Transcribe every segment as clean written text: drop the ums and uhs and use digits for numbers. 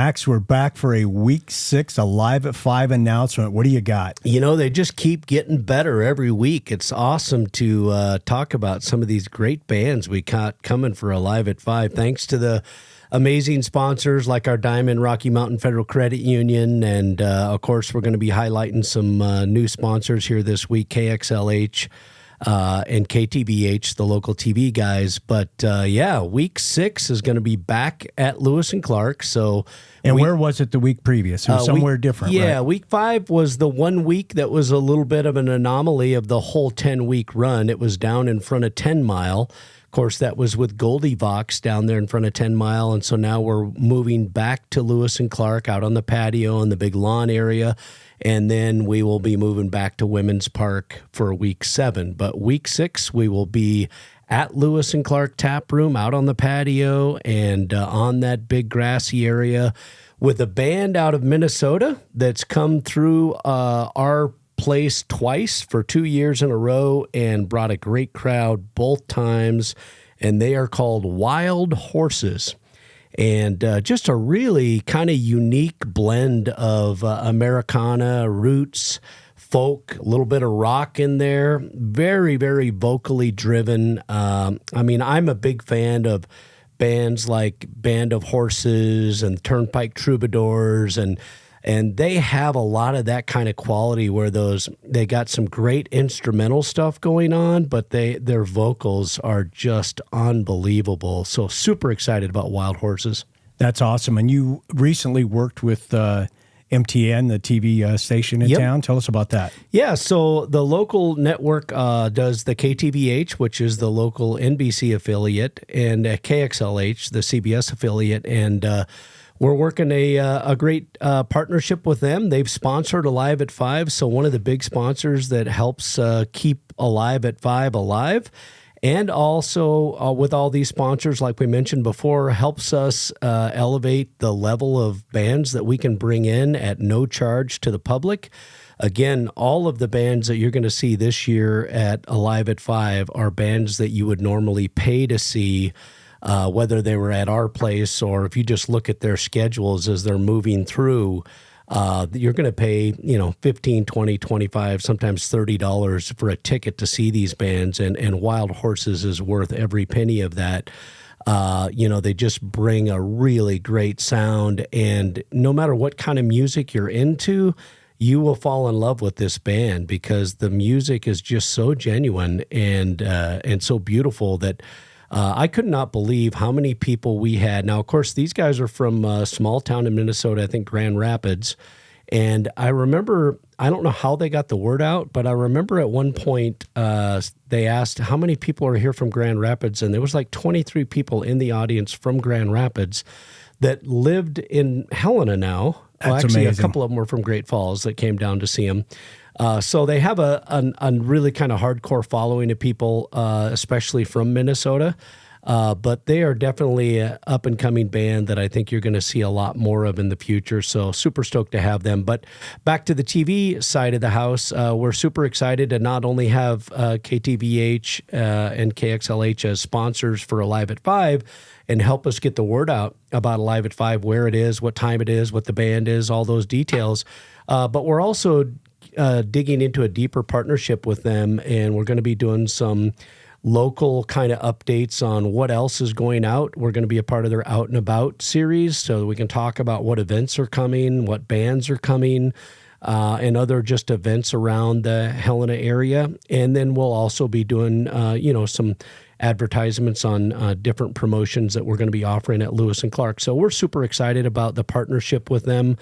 Max, we're back for a week 6 Alive at 5 announcement. What do you got? You know, they just keep getting better every week. It's awesome to talk about some of these great bands we got coming for Alive at 5. Thanks to the amazing sponsors like our Diamond Rocky Mountain Federal Credit Union. And, of course, we're going to be highlighting some new sponsors here this week, KXLH. And KTBH, the local TV guys. But yeah, week 6 is going to be back at Lewis and Clark. So, where was it the week previous? It was somewhere different, yeah, right? Week 5 was the one week that was a little bit of an anomaly of the whole 10-week run. It was down in front of 10 Mile. Of course, that was with Goldie Vox down there in front of 10 Mile. And so now we're moving back to Lewis and Clark out on the patio in the big lawn area. And then we will be moving back to Women's Park for week 7. But week 6, we will be at Lewis and Clark Tap Room out on the patio and on that big grassy area with a band out of Minnesota that's come through our place twice for 2 years in a row and brought a great crowd both times. And they are called Wild Horses. And just a really kind of unique blend of Americana, roots, folk, a little bit of rock in there. Very, very vocally driven. I mean, I'm a big fan of bands like Band of Horses and Turnpike Troubadours, and they have a lot of that kind of quality where they got some great instrumental stuff going on, but their vocals are just unbelievable. So super excited about Wild Horses. That's awesome. And you recently worked with MTN, the TV station in town. Tell us about that. Yeah, so the local network does the KTVH, which is the local NBC affiliate, and KXLH, the CBS affiliate, and we're working a great partnership with them. They've sponsored Alive at 5, so one of the big sponsors that helps keep Alive at 5 alive. And also with all these sponsors, like we mentioned before, helps us elevate the level of bands that we can bring in at no charge to the public. Again, all of the bands that you're going to see this year at Alive at 5 are bands that you would normally pay to see, whether they were at our place or if you just look at their schedules as they're moving through, you're going to pay, $15, $20, $25, sometimes $30 for a ticket to see these bands. And Wild Horses is worth every penny of that. They just bring a really great sound. And no matter what kind of music you're into, you will fall in love with this band because the music is just so genuine and so beautiful that I could not believe how many people we had. Now, of course, these guys are from a small town in Minnesota, I think Grand Rapids. And I remember, I don't know how they got the word out, but I remember at one point they asked how many people are here from Grand Rapids. And there was like 23 people in the audience from Grand Rapids that lived in Helena now. That's actually, amazing. A couple of them were from Great Falls that came down to see them. So they have a really kind of hardcore following of people, especially from Minnesota. But they are definitely an up-and-coming band that I think you're going to see a lot more of in the future. So super stoked to have them. But back to the TV side of the house, we're super excited to not only have KTVH and KXLH as sponsors for Alive at 5 and help us get the word out about Alive at 5, where it is, what time it is, what the band is, all those details. But we're also digging into a deeper partnership with them, and we're going to be doing some local kind of updates on what else is going out. We're going to be a part of their Out and About series, so we can talk about what events are coming, what bands are coming, and other just events around the Helena area. And then we'll also be doing, some advertisements on different promotions that we're going to be offering at Lewis and Clark. So we're super excited about the partnership with them.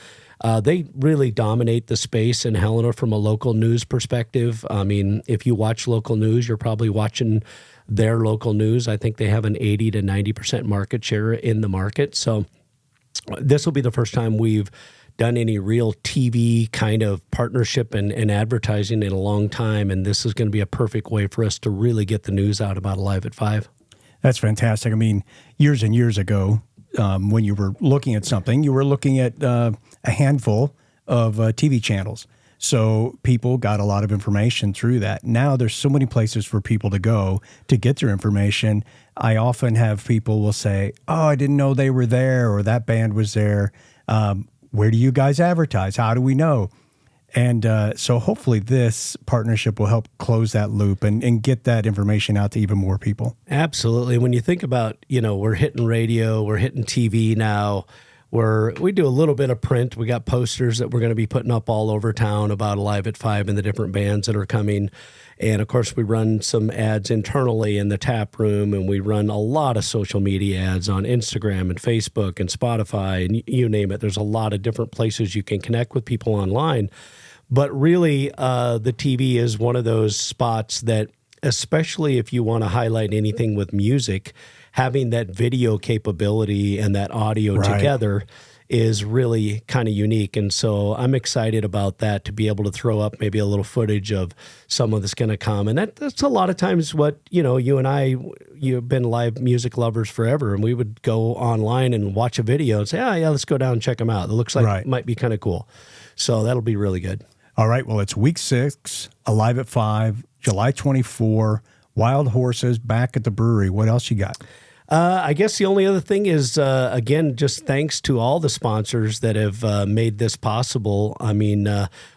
They really dominate the space in Helena from a local news perspective. I mean, if you watch local news, you're probably watching their local news. I think they have an 80 to 90% market share in the market. So this will be the first time we've done any real TV kind of partnership and advertising in a long time. And this is going to be a perfect way for us to really get the news out about Alive at 5. That's fantastic. I mean, years and years ago, when you were looking at something, you were looking at a handful of TV channels. So people got a lot of information through that. Now there's so many places for people to go to get their information. I often have people will say, oh, I didn't know they were there or that band was there. Where do you guys advertise? How do we know? And so hopefully this partnership will help close that loop and get that information out to even more people. Absolutely. When you think about, we're hitting radio, we're hitting TV now, we do a little bit of print. We got posters that we're going to be putting up all over town about Alive at 5 and the different bands that are coming. And of course, we run some ads internally in the tap room, and we run a lot of social media ads on Instagram and Facebook and Spotify, and you name it. There's a lot of different places you can connect with people online. But really, the TV is one of those spots that, especially if you want to highlight anything with music, having that video capability and that audio together is really kind of unique. And so I'm excited about that, to be able to throw up maybe a little footage of someone that's going to come. And that's a lot of times what, you and I, you've been live music lovers forever, and we would go online and watch a video and say, yeah, let's go down and check them out. It looks like it might be kind of cool. So that'll be really good. All right. Well, it's week 6, Alive at 5, July 24, Wild Horses back at the brewery. What else you got? I guess the only other thing is, again, just thanks to all the sponsors that have made this possible. I mean,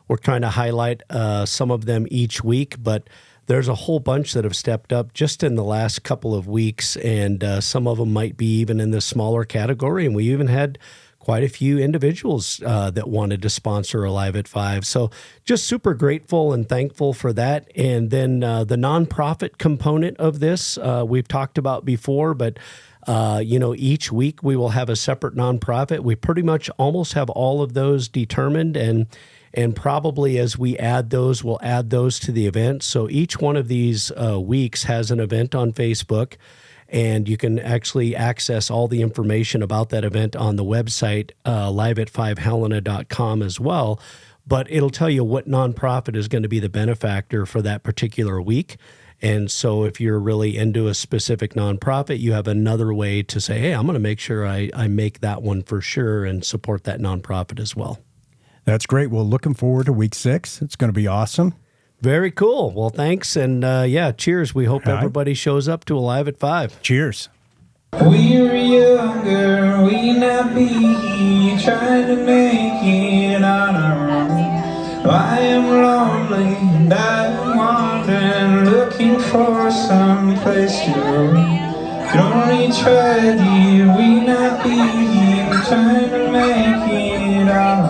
we're trying to highlight some of them each week, but there's a whole bunch that have stepped up just in the last couple of weeks, and some of them might be even in the smaller category, and we even had quite a few individuals that wanted to sponsor Alive at 5. So just super grateful and thankful for that. And then the nonprofit component of this, we've talked about before, but each week we will have a separate nonprofit. We pretty much almost have all of those determined, and probably as we add those, we'll add those to the event. So each one of these weeks has an event on Facebook, and you can actually access all the information about that event on the website, liveat5helena.com as well. But it'll tell you what nonprofit is going to be the benefactor for that particular week. And so if you're really into a specific nonprofit, you have another way to say, hey, I'm going to make sure I make that one for sure and support that nonprofit as well. That's great. Well, looking forward to week 6. It's going to be awesome. Very cool. Well, thanks. And cheers. We hope everybody shows up to Alive at 5. Cheers. We were younger, we not be trying to make it on our own. I am lonely and I'm wandering, looking for some place to go. Don't try, we not be trying to make it on our own.